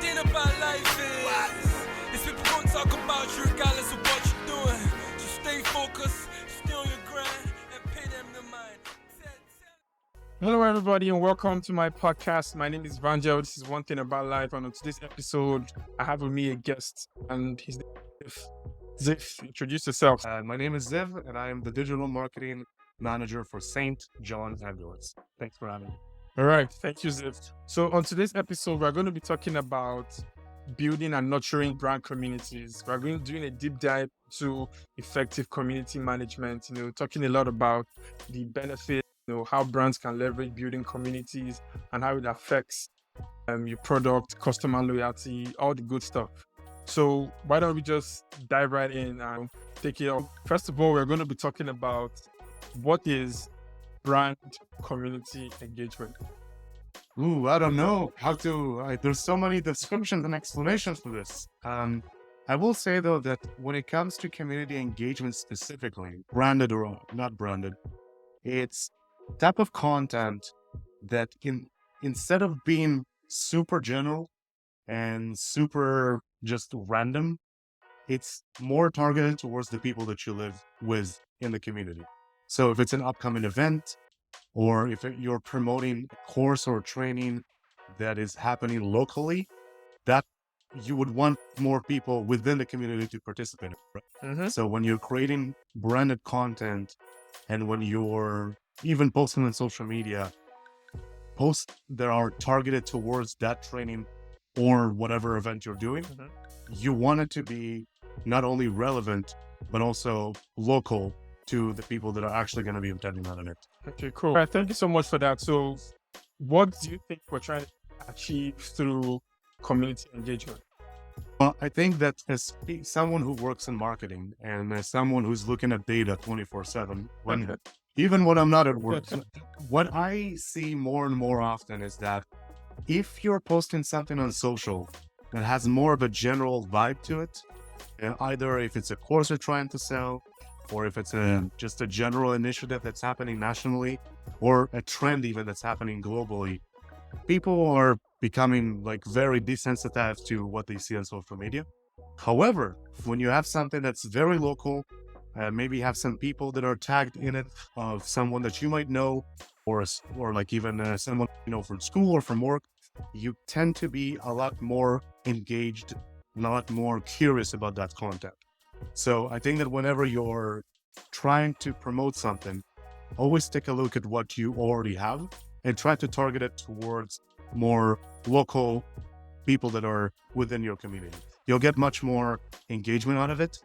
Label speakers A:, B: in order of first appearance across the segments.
A: thing about life is people gonna talk about you regardless of what you're doing. So stay focused, stay on your grind, and pay them the mind.
B: Hello, everybody, and welcome to my podcast. My name is Vangel. This is One Thing About Life. And on today's episode, I have with me a guest, and his name is Ziv. Ziv, introduce yourself.
C: My name is Ziv, and I am the digital marketing manager for St. John Ambulance. Thanks for having me.
B: All right, thank you, Ziv. So on today's episode, we're going to be talking about building and nurturing brand communities. We're going to be doing a deep dive to effective community management, talking a lot about the benefits, how brands can leverage building communities and how it affects your product, customer loyalty, all the good stuff. So why don't we just dive right in and take it off? First of all, we're going to be talking about what is brand community engagement.
C: I don't know how to. There's so many descriptions and explanations for this. I will say though that when it comes to community engagement specifically, branded or not branded, it's type of content that instead of being super general and super just random, it's more targeted towards the people that you live with in the community. So if it's an upcoming event, or if you're promoting a course or training that is happening locally, that you would want more people within the community to participate in. Right?
B: Mm-hmm.
C: So when you're creating branded content and when you're even posting on social media, posts that are targeted towards that training or whatever event you're doing, you want it to be not only relevant, but also local to the people that are actually going to be attending that event.
B: Okay, cool. All right, thank you so much for that. So what do you think we're trying to achieve through community engagement?
C: Well, I think that as someone who works in marketing and as someone who's looking at data 24/7, even when I'm not at work, what I see more and more often is that if you're posting something on social that has more of a general vibe to it, either if it's a course you're trying to sell, or if it's just a general initiative that's happening nationally, or a trend even that's happening globally, people are becoming very desensitized to what they see on social media. However, when you have something that's very local, maybe have some people that are tagged in it of someone that you might know, or even someone from school or from work, you tend to be a lot more engaged, a lot more curious about that content. So I think that whenever you're trying to promote something, always take a look at what you already have and try to target it towards more local people that are within your community. You'll get much more engagement out of it,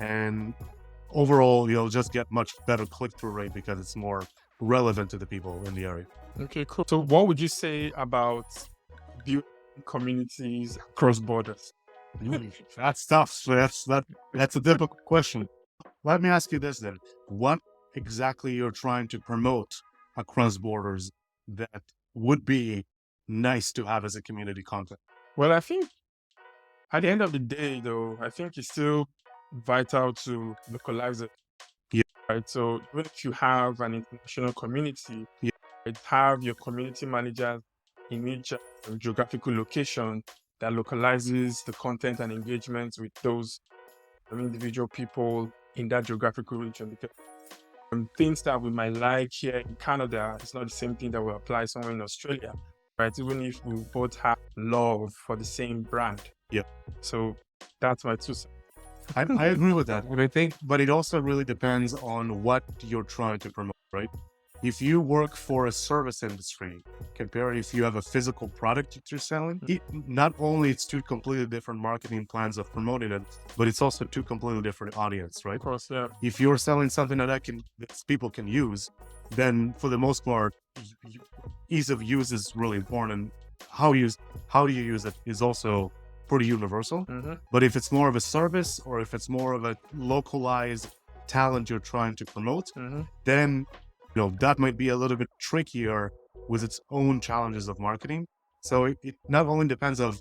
C: and overall you'll just get much better click-through rate because it's more relevant to the people in the area.
B: Okay, cool. So what would you say about building communities across borders?
C: That's tough. So that's a difficult question. Let me ask you this then. What exactly you're trying to promote across borders that would be nice to have as a community content?
B: Well, I think at the end of the day, though, I think it's still vital to localize it.
C: Yeah.
B: Right. So even if you have an international community,
C: Yeah.
B: have your community managers in each geographical location that localizes the content and engagement with those individual people in that geographical region. Because things that we might like here in Canada, it's not the same thing that will apply somewhere in Australia, right? Even if we both have love for the same brand.
C: Yeah.
B: So that's my 2 cents.
C: I agree with that. And I think, but it also really depends on what you're trying to promote, right? If you work for a service industry, compared if you have a physical product that you're selling, not only it's two completely different marketing plans of promoting it, but it's also two completely different audience, right?
B: Of course, yeah.
C: If you're selling something that people can use, then for the most part, ease of use is really important. How do you use it is also pretty universal.
B: Mm-hmm.
C: But if it's more of a service or if it's more of a localized talent you're trying to promote, then that might be a little bit trickier with its own challenges of marketing. So it not only depends on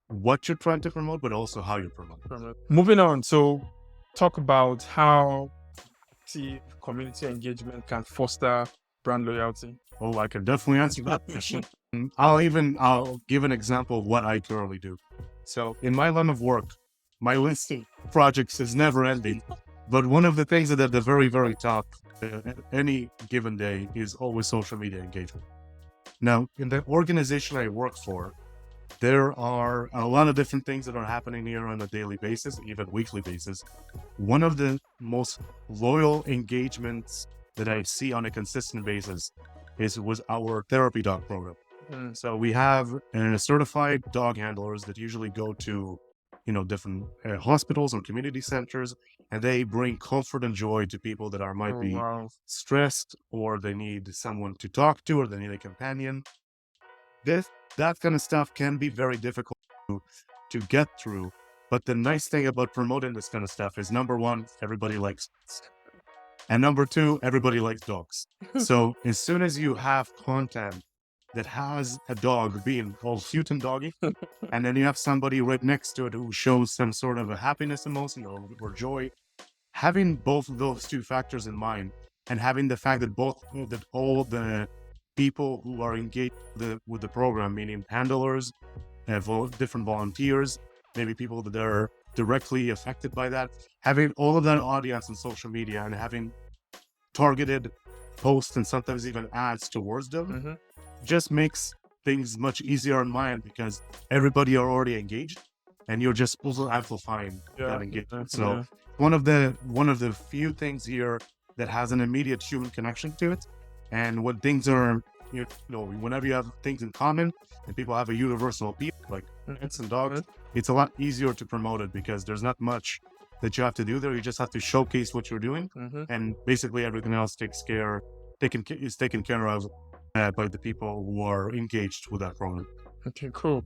C: what you're trying to promote, but also how you promote.
B: Moving on, so talk about how community engagement can foster brand loyalty.
C: Oh, I can definitely answer that question. I'll give an example of what I currently do. So in my line of work, my list of projects is never ending. But one of the things that at the very, very top at any given day is always social media engagement. Now, in the organization I work for, there are a lot of different things that are happening here on a daily basis, even weekly basis. One of the most loyal engagements that I see on a consistent basis was our therapy dog program. So we have certified dog handlers that usually go to, different hospitals or community centers, and they bring comfort and joy to people that might
B: Oh,
C: be
B: wow.
C: stressed, or they need someone to talk to, or they need a companion. That kind of stuff can be very difficult to get through. But the nice thing about promoting this kind of stuff is, number one, everybody likes dogs. And number two, everybody likes dogs. So as soon as you have content that has a dog being called cute and doggy, and then you have somebody right next to it who shows some sort of a happiness emotion or joy, having both of those two factors in mind, and having the fact that all the people who are engaged with the program, meaning handlers, different volunteers, maybe people that are directly affected by that, having all of that audience on social media and having targeted posts and sometimes even ads towards them, just makes things much easier on my end, because everybody are already engaged and you're just also amplifying that engagement. So one of the few things here that has an immediate human connection to it. And when things are, whenever you have things in common and people have a universal appeal, like cats and dogs, it's a lot easier to promote it, because there's not much that you have to do there. You just have to showcase what you're doing, and basically everything else is taken care of by the people who are engaged with that program.
B: Okay, cool.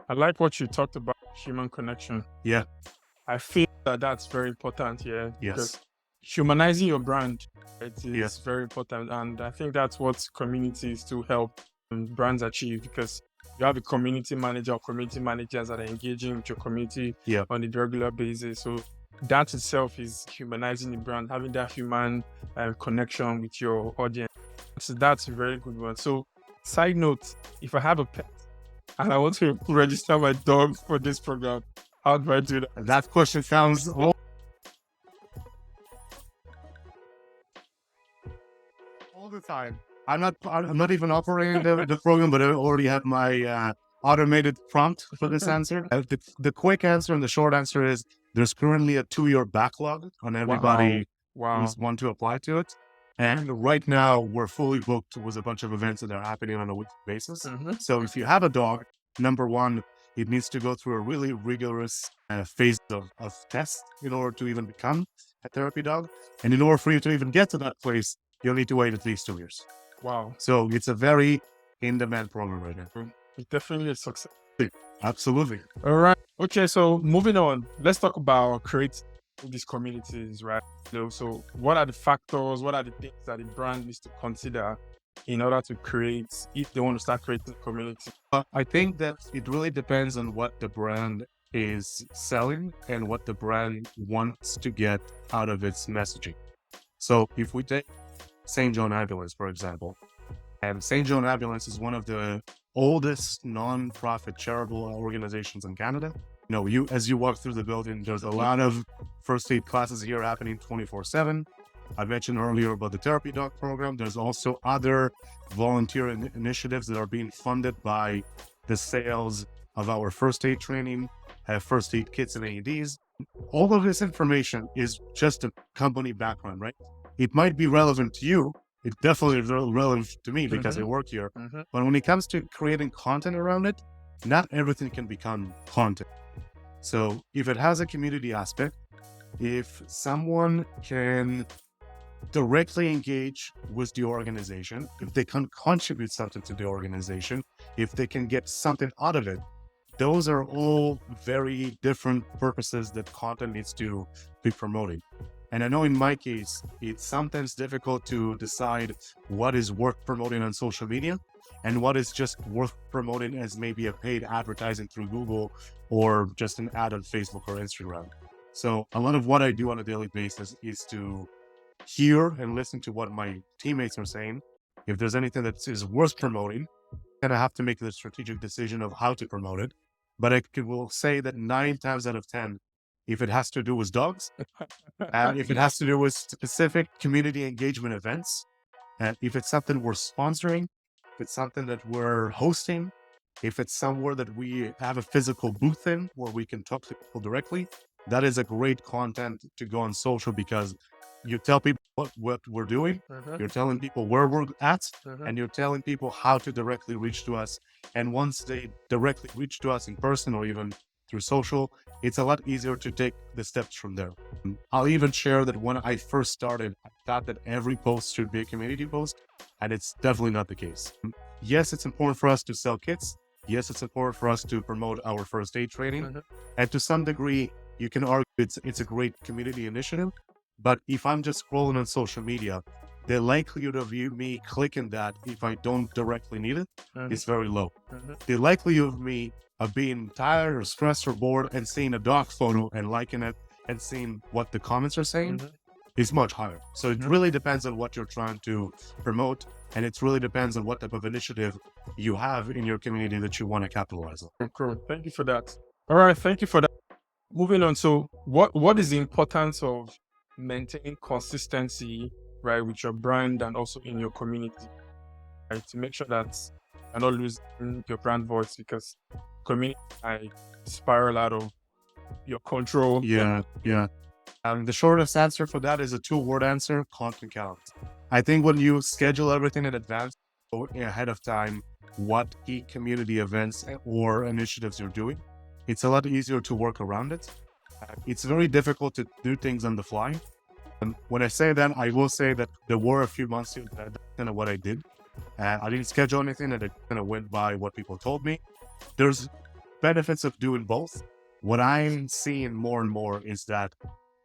B: I like what you talked about, human connection.
C: Yeah.
B: I feel that that's very important here.
C: Yes.
B: Because humanizing your brand, it is
C: Yes.
B: very important. And I think that's what communities to help brands achieve, because you have a community manager or community managers that are engaging with your community on a regular basis. So that itself is humanizing the brand, having that human connection with your audience. So that's a very good one. So, side note, if I have a pet and I want to register my dog for this program, how do I do that?
C: That question sounds all the time. I'm not even operating the program, but I already have my automated prompt for this answer. The quick answer and the short answer is, there's currently a 2-year backlog on everybody who's want to apply to it. And right now we're fully booked with a bunch of events that are happening on a weekly basis. So if you have a dog, number one, it needs to go through a really rigorous phase of test in order to even become a therapy dog. And in order for you to even get to that place, you'll need to wait at least 2 years.
B: Wow.
C: So it's a very in-demand program right now.
B: It's definitely a success.
C: Absolutely.
B: All right. Okay, so moving on, let's talk about creating these communities, right? So what are the factors, what are the things that the brand needs to consider in order to create, if they want to start creating a community?
C: I think that it really depends on what the brand is selling and what the brand wants to get out of its messaging. So if we take St. John Ambulance, for example, and St. John Ambulance is one of the oldest non-profit charitable organizations in Canada. As you walk through the building, there's a lot of first aid classes here happening 24/7. I mentioned earlier about the therapy dog program. There's also other volunteer initiatives that are being funded by the sales of our first aid training, first aid kits and AEDs. All of this information is just a company background, right? It might be relevant to you. It definitely is relevant to me because I work here. But when it comes to creating content around it, not everything can become content. So if it has a community aspect, if someone can directly engage with the organization, if they can contribute something to the organization, if they can get something out of it, those are all very different purposes that content needs to be promoting. And I know in my case, it's sometimes difficult to decide what is worth promoting on social media and what is just worth promoting as maybe a paid advertising through Google or just an ad on Facebook or Instagram. So a lot of what I do on a daily basis is to hear and listen to what my teammates are saying. If there's anything that is worth promoting, gonna have to make the strategic decision of how to promote it. But will say that 9 times out of 10, if it has to do with dogs, and if it has to do with specific community engagement events, and if it's something we're sponsoring, if it's something that we're hosting, if it's somewhere that we have a physical booth in where we can talk to people directly, that is a great content to go on social, because you tell people what we're doing, you're telling people where we're at, and you're telling people how to directly reach to us. And once they directly reach to us in person or even through social, it's a lot easier to take the steps from there. I'll even share that when I first started, I thought that every post should be a community post, and it's definitely not the case. Yes, it's important for us to sell kits. Yes, it's important for us to promote our first aid training. And to some degree, you can argue it's a great community initiative. But if I'm just scrolling on social media, the likelihood of me clicking that if I don't directly need it is very low. The likelihood of me of being tired or stressed or bored and seeing a dog photo and liking it and seeing what the comments are saying is much higher. So it really depends on what you're trying to promote, and it really depends on what type of initiative you have in your community that you want to capitalize on.
B: Cool. Thank you for that. All right, thank you for that. Moving on. So what is the importance of maintaining consistency, right, with your brand and also in your community, right, to make sure that you're not losing your brand voice, because community spiral out of your control.
C: Yeah. The shortest answer for that is a 2-word answer: content count. I think when you schedule everything in advance, ahead of time, what key community events or initiatives you're doing, it's a lot easier to work around it. It's very difficult to do things on the fly. And when I say that, I will say that there were a few months that that's kind of what I did. I didn't schedule anything, and I kind of went by what people told me. There's benefits of doing both. What I'm seeing more and more is that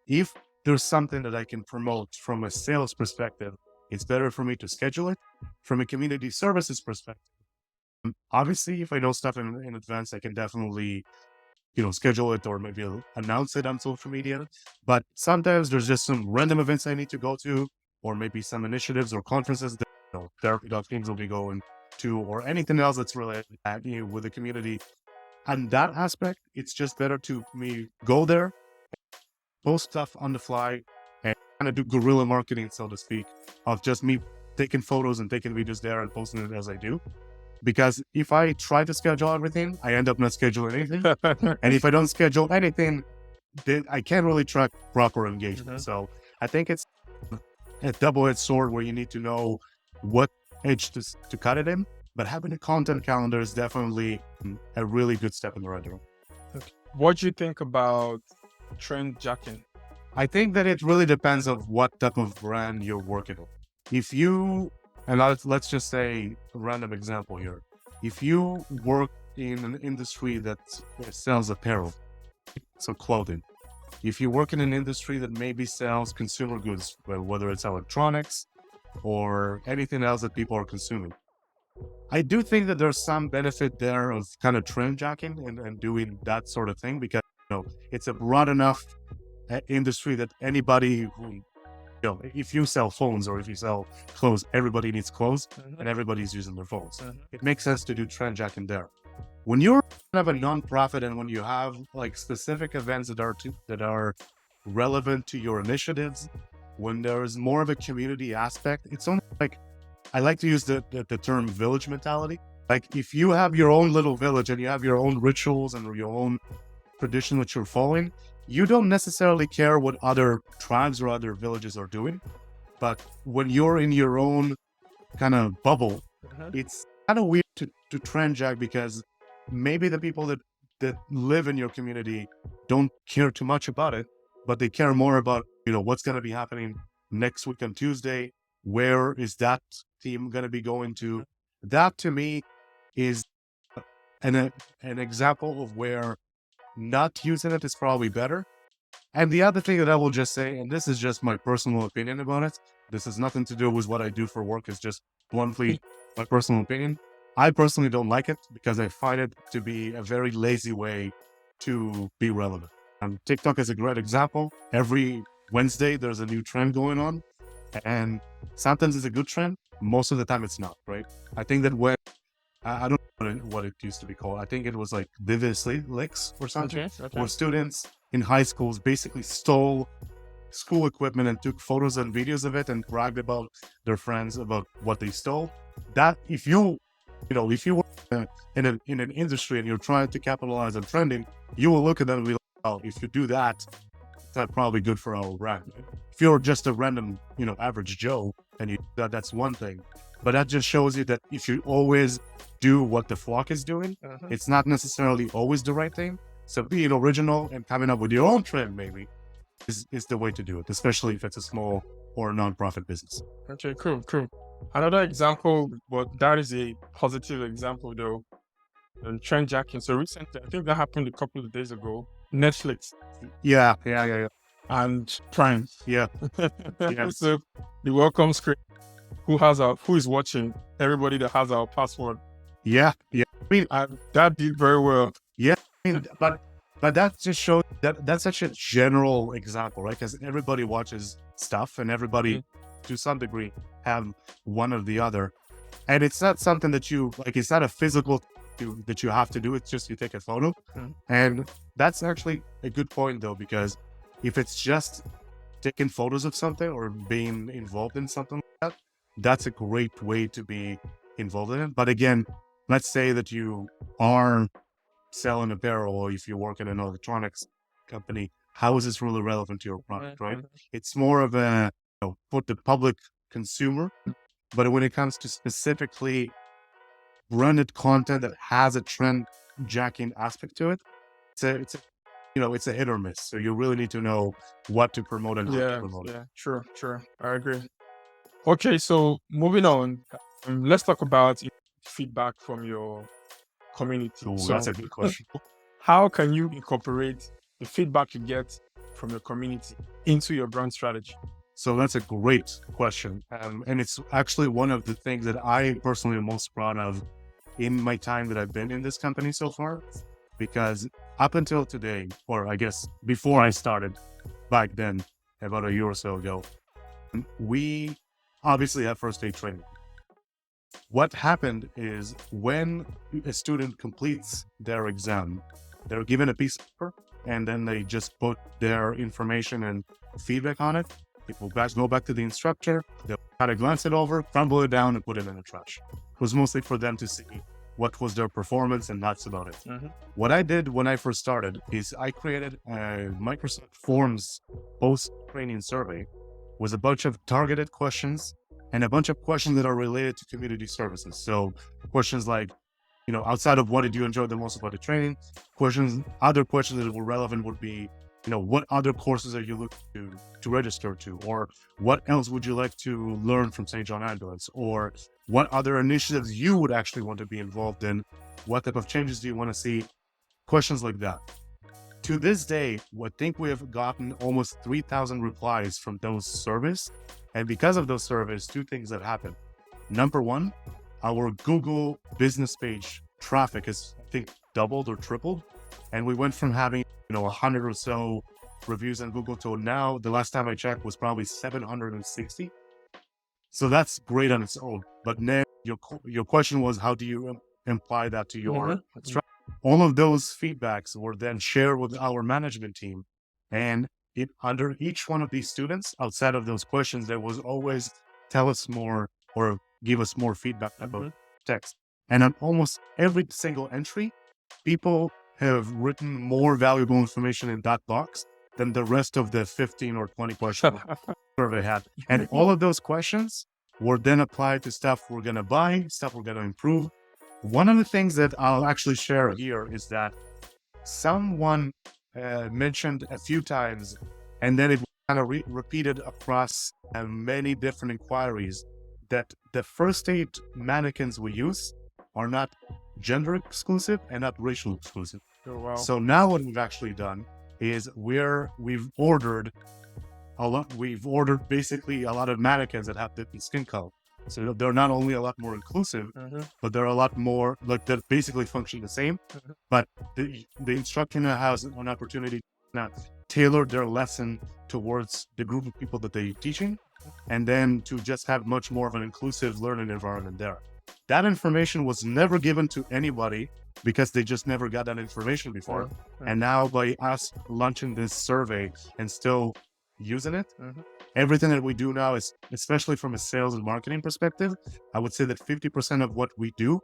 C: if there's something that I can promote from a sales perspective, it's better for me to schedule it. From a community services perspective, obviously, if I know stuff in advance, I can definitely schedule it or maybe announce it on social media. But sometimes there's just some random events I need to go to, or maybe some initiatives or conferences that therapy dog teams will be going to, or anything else that's related with the community. And that aspect, it's just better to me go there, post stuff on the fly, and kind of do guerrilla marketing, so to speak, of just me taking photos and taking videos there and posting it as I do. Because if I try to schedule everything, I end up not scheduling anything. And if I don't schedule anything, then I can't really track proper engagement. So I think it's a double-edged sword where you need to know what edge to cut it in. But having a content calendar is definitely a really good step in the right direction.
B: What do you think about trend jacking?
C: I think that it really depends on what type of brand you're working on. If you, and let's just say a random example here. If you work in an industry that sells apparel, so clothing, if you work in an industry that maybe sells consumer goods, whether it's electronics or anything else that people are consuming, I do think that there's some benefit there of kind of trend jacking and doing that sort of thing, because it's a broad enough industry that anybody who, if you sell phones or if you sell clothes, everybody needs clothes and everybody's using their phones. It makes sense to do trend jacking there. When you're kind of a nonprofit and when you have like specific events that are relevant to your initiatives, when there's more of a community aspect, it's almost like, I like to use the term village mentality. Like if you have your own little village and you have your own rituals and your own tradition that you're following, you don't necessarily care what other tribes or other villages are doing. But when you're in your own kind of bubble, it's kind of weird to trend jack, because maybe the people that live in your community don't care too much about it, but they care more about, what's going to be happening next week on Tuesday. Where is that team going to be going to? That to me is an example of where not using it is probably better. And the other thing that I will just say, and this is just my personal opinion about it, this has nothing to do with what I do for work, it's just bluntly my personal opinion. I personally don't like it because I find it to be a very lazy way to be relevant. TikTok is a great example. Every Wednesday, there's a new trend going on. And sometimes it's a good trend. Most of the time it's not, right? I think that when I don't know what it used to be called. I think it was like Vivis Licks or something.
B: Okay.
C: Where students in high schools basically stole school equipment and took photos and videos of it and bragged about their friends about what they stole. That if you work in an industry and you're trying to capitalize on trending, you will look at them and be like, oh, if you do that, that's probably good for our brand. If you're just a random, average Joe and you do that, that's one thing. But that just shows you that if you always do what the flock is doing, it's not necessarily always the right thing. So being original and coming up with your own trend maybe is the way to do it, especially if it's a small or a nonprofit business.
B: Okay, cool. Another example, but that is a positive example though. Trend jacking. So recently, I think that happened a couple of days ago. Netflix
C: Yeah.
B: and Prime.
C: Yeah. Yes.
B: So the welcome screen. Who is watching? Everybody that has our password.
C: Yeah.
B: And that did very well.
C: But that just shows that's such a general example, right? Because everybody watches stuff and everybody to some degree have one or the other. And it's not something that it's not a physical that you have to do. It's just you take a photo. And that's actually a good point though, because if it's just taking photos of something or being involved in something like that, that's a great way to be involved in it. But again, let's say that you are selling apparel or if you work in an electronics company, how is this really relevant to your product, right? It's more of a for the public consumer. But when it comes to specifically branded content that has a trend jacking aspect to it, it's a hit or miss. So you really need to know what to promote and how to promote it.
B: Yeah, sure. I agree. Okay, so moving on, let's talk about feedback from your community.
C: Ooh,
B: So
C: that's a good question.
B: how can you incorporate the feedback you get from your community into your brand strategy?
C: So that's a great question. And it's actually one of the things that I personally am most proud of in my time that I've been in this company so far. Because up until today, or I guess before I started back then, about a year or so ago, we obviously have first aid training. What happened is when a student completes their exam, they're given a piece of paper and then they just put their information and feedback on it. It will go back to the instructor. They'll kind of glance it over, crumble it down and put it in the trash. It was mostly for them to see what was their performance and that's about it. What I did when I first started is I created a Microsoft Forms post-training survey with a bunch of targeted questions and a bunch of questions that are related to community services. So questions like, outside of what did you enjoy the most about the training, other questions that were relevant would be, what other courses are you looking to register to, or what else would you like to learn from St. John Ambulance, or what other initiatives you would actually want to be involved in, what type of changes do you want to see, questions like that. To this day, I think we have gotten almost 3,000 replies from those surveys. And because of those surveys, two things have happened. Number one, our Google business page traffic has, I think, doubled or tripled. And we went from having, 100 or so reviews on Google to now, the last time I checked was probably 760. So that's great on its own. But then your question was, how do you imply that to your strategy? All of those feedbacks were then shared with our management team. And under each one of these students, outside of those questions, there was always tell us more or give us more feedback about text. And on almost every single entry, people have written more valuable information in that box than the rest of the 15 or 20 questions survey had. And all of those questions were then applied to stuff we're going to buy, stuff we're going to improve. One of the things that I'll actually share here is that someone mentioned a few times, and then it kind of repeated across many different inquiries, that the first aid mannequins we use are not gender exclusive and not racial exclusive.
B: Oh, wow.
C: So now what we've actually done is we've ordered basically a lot of mannequins that have different skin color. So they're not only a lot more inclusive, but they're a lot more they basically function the same. But the instructor now has an opportunity to tailor their lesson towards the group of people that they're teaching, and then to just have much more of an inclusive learning environment there. that information was never given to anybody because they just never got that information before. And now by us launching this survey and still using it, everything that we do now is, especially from a sales and marketing perspective, I would say that 50% of what we do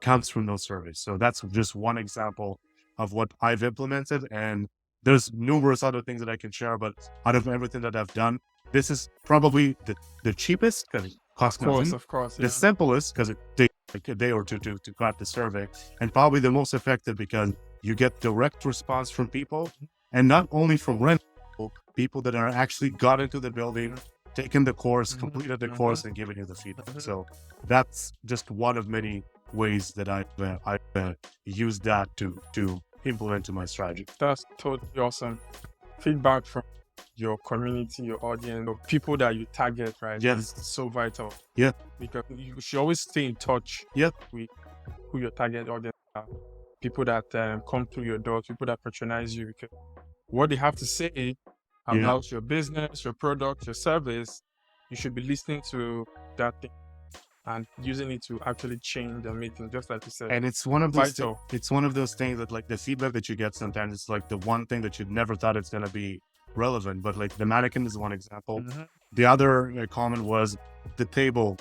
C: comes from those surveys. So that's just one example of what I've implemented. And there's numerous other things that I can share, but out of everything that I've done, this is probably the cheapest because it costs nothing.
B: Of course.
C: The simplest because it takes like a day or two to craft the survey, and probably the most effective because you get direct response from people, and not only from people that are actually got into the building, taken the course, completed the course, and giving you the feedback. So that's just one of many ways that I've used that to implement to my strategy.
B: That's totally awesome. Feedback from your community, your audience, or people that you target, right?
C: Yes.
B: It's so vital.
C: Yeah.
B: Because you should always stay in touch
C: Yeah.
B: with who your target audience are. People that come through your doors, people that patronize you, because what they have to say about your business, your product, your service, you should be listening to that thing and using it to actually change the meeting, just like you said.
C: And it's one of those
B: Vital.
C: it's one of those things that, like, the feedback that you get sometimes, it's like the one thing that you never thought it's going to be relevant. But like the mannequin is one example. The other common was the tables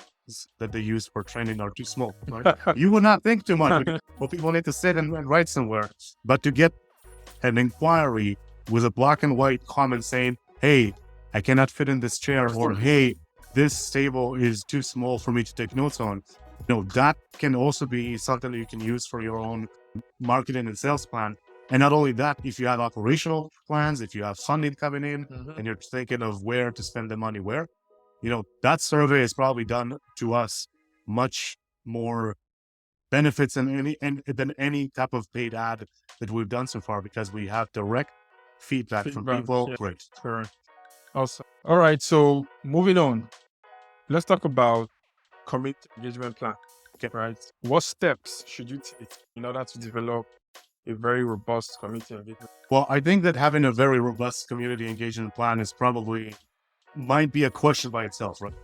C: that they use for training are too small. Right? You would not think too much, but people need to sit and write somewhere. But to get an inquiry with a black and white comment saying, hey, I cannot fit in this chair, or hey, this table is too small for me to take notes on. That can also be something that you can use for your own marketing and sales plan. And not only that, if you have operational plans, if you have funding coming in and you're thinking of where to spend the money where, that survey has probably done to us much more benefits than any type of paid ad that we've done so far, because we have direct feedback from people.
B: Yeah.
C: Great.
B: Sure. Awesome. All right. So moving on, let's talk about community engagement plan.
C: Okay.
B: Right. What steps should you take in order to develop a very robust community engagement?
C: Well, I think that having a very robust community engagement plan is might be a question by itself, right?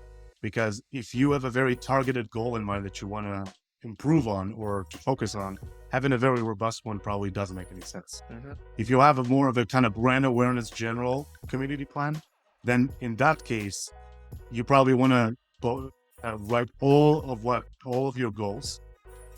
C: Because if you have a very targeted goal in mind that you want to improve on or to focus on, having a very robust one probably doesn't make any sense. If you have more of a kind of brand awareness general community plan, then in that case, you probably want to write all of your goals,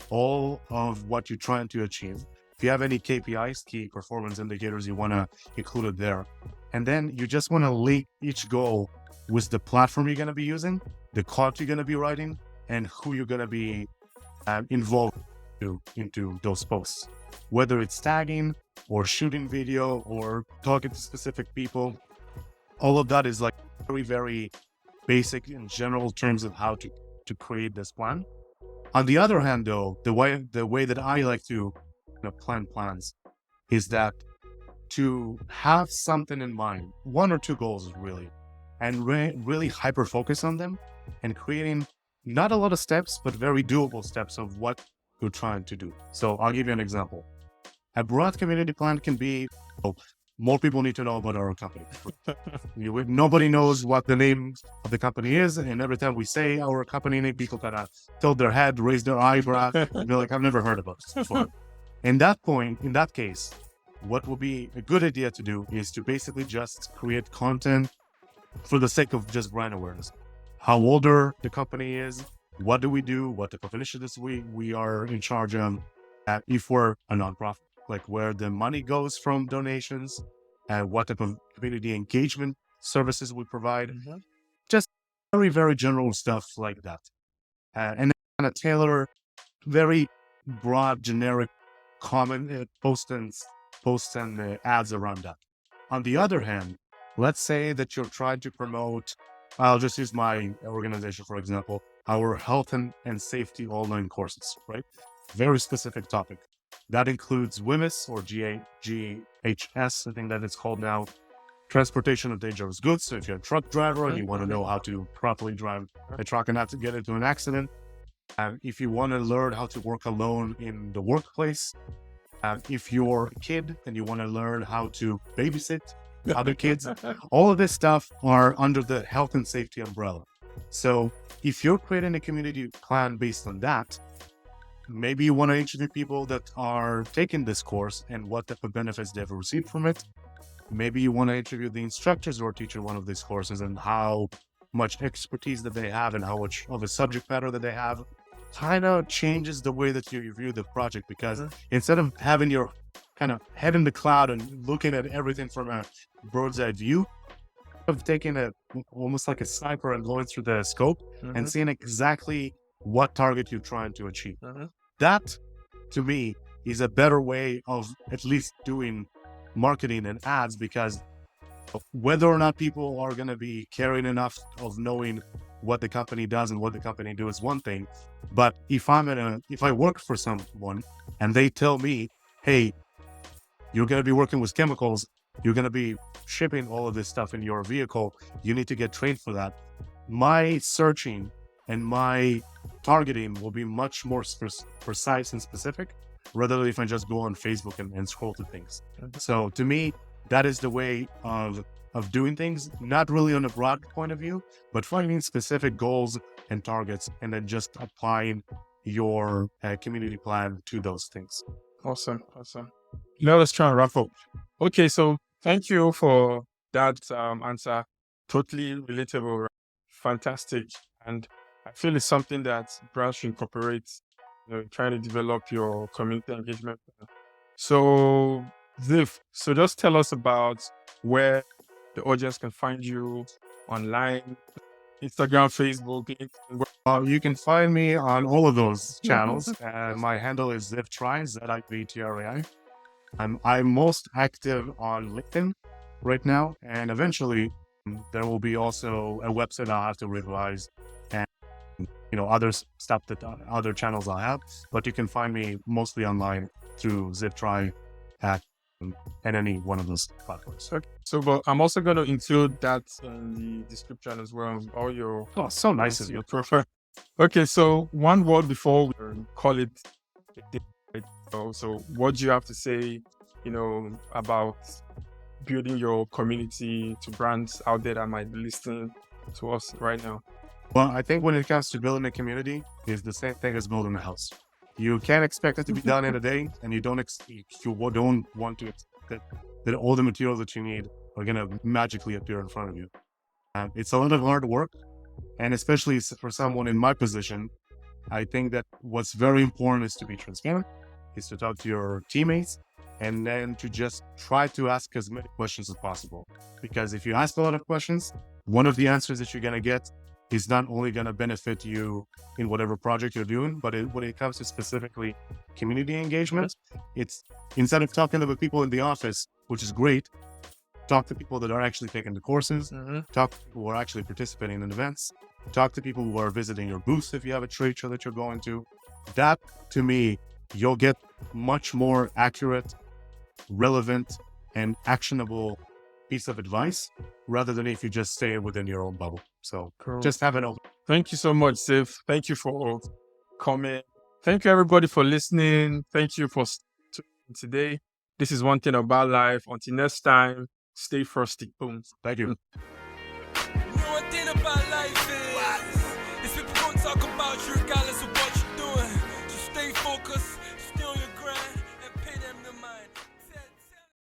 C: all of what you're trying to achieve. If you have any KPIs, key performance indicators, you want to include it there. And then you just want to link each goal with the platform you're going to be using, the code you're going to be writing, and who you're going to be involved into those posts. Whether it's tagging or shooting video or talking to specific people, all of that is like very, very basic in general terms of how to create this plan. On the other hand, though, the way that I like to plan plans is that to have something in mind, one or two goals really, and really hyper focus on them, and creating not a lot of steps, but very doable steps of what you're trying to do. So I'll give you an example. A broad community plan can be, more people need to know about our company. Nobody knows what the name of the company is, and every time we say our company name, people kind of tilt their head, raise their eyebrow, and they're like, I've never heard about this before. In that case, what would be a good idea to do is to basically just create content for the sake of just brand awareness. How older the company is, what do we do, what type of initiatives we are in charge of, if we're a nonprofit, like where the money goes from donations, and what type of community engagement services we provide. Just very, very general stuff like that. And then kind of tailor very broad, generic, common posts and ads around that. On the other hand, let's say that you're trying to promote, I'll just use my organization, for example, our health and safety online courses, right? Very specific topic. That includes WHMIS or GHS, I think that it's called now, transportation of dangerous goods. So if you're a truck driver and you want to know how to properly drive a truck and not to get into an accident, if you want to learn how to work alone in the workplace, if you're a kid and you want to learn how to babysit other kids, all of this stuff are under the health and safety umbrella. So if you're creating a community plan based on that, maybe you want to interview people that are taking this course and what type of benefits they've received from it. Maybe you want to interview the instructors who are teaching one of these courses and how much expertise that they have and how much of a subject matter that they have. Kind of changes the way that you view the project, because instead of having your kind of head in the cloud and looking at everything from a bird's eye view, of taking almost like a sniper and going through the scope and seeing exactly what target you're trying to achieve. That, to me, is a better way of at least doing marketing and ads, because whether or not people are going to be caring enough of knowing what the company does and what the company do is one thing. But if I work for someone and they tell me, hey, you're going to be working with chemicals, you're going to be shipping all of this stuff in your vehicle, you need to get trained for that. My searching and my targeting will be much more precise and specific, rather than if I just go on Facebook and scroll through things. So to me, that is the way of doing things, not really on a broad point of view, but finding specific goals and targets and then just applying your community plan to those things.
B: Awesome. Now let's try and wrap up. Okay, so thank you for that answer. Totally relatable, right? Fantastic. And I feel it's something that brands should incorporate, trying to develop your community engagement plan. So Ziv, so just tell us about where the audience can find you online, Instagram, Facebook, LinkedIn.
C: You can find me on all of those channels. My handle is Zivtrai, Zivtrai. I'm most active on LinkedIn right now, and eventually there will be also a website I'll have to revise, and other stuff that other channels I have. But you can find me mostly online through Zivtrai and any one of those platforms.
B: Okay. So, but I'm also going to include that in the description as well. All your
C: so nice of you.
B: Prefer. Okay, so one word before we call it a day. So what do you have to say, about building your community to brands out there that might be listening to us right now?
C: Well, I think when it comes to building a community, it's the same thing as building a house. You can't expect it to be done in a day, and you don't want to expect that all the materials that you need are going to magically appear in front of you. It's a lot of hard work, and especially for someone in my position, I think that what's very important is to be transparent, is to talk to your teammates, and then to just try to ask as many questions as possible. Because if you ask a lot of questions, one of the answers that you're going to get is not only going to benefit you in whatever project you're doing, but when it comes to specifically community engagement, it's instead of talking to the people in the office, which is great, talk to people that are actually taking the courses, talk to people who are actually participating in events, talk to people who are visiting your booths if you have a trade show that you're going to. That, to me, you'll get much more accurate, relevant, and actionable piece of advice, rather than if you just stay within your own bubble. So just have it open.
B: Thank you so much, Ziv. Thank you for coming. Thank you, everybody, for listening. Thank you for today. This is One Thing About Life. Until next time, stay frosty. Boom.
C: Thank you.
A: One thing about life is